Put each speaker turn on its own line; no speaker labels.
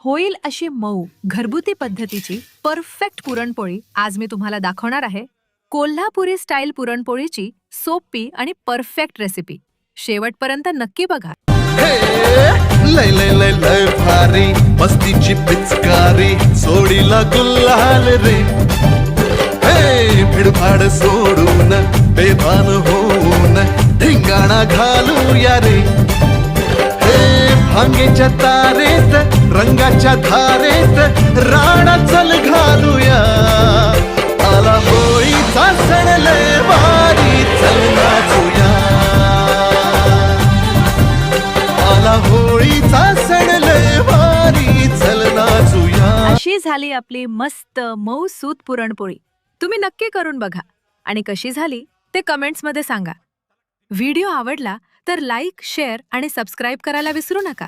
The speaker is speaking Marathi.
होईल अशी मऊ घरगुती पद्धतीची परफेक्ट पुरणपोळी आज मी तुम्हाला दाखवणार आहे. कोल्हापुरी स्टाईल पुरणपोळीची सोपी आणि परफेक्ट रेसिपी शेवटपर्यंत नक्की बघा.
लय लय लय लय भारी मस्तीची पिचकारी सोडीला गुल्हाल रे. भिडभाड सोडून बेभान होऊन धिंगाणा घालूया रे. भांगेच्या तारेत रंगाच्या धारेत राणा चल घालूया. आला होळीचा सण लय भारी चल नाचूया. आला होळीचा सण लय भारी चल नाचूया.
अशी झाली आपली मस्त मऊ सूत पुरणपोळी. तुम्ही नक्की करून बघा आणि कशी झाली ते कमेंट्स मध्ये सांगा. व्हिडिओ आवडला तर लाईक, शेअर आणि सबस्क्राईब करायला विसरू नका.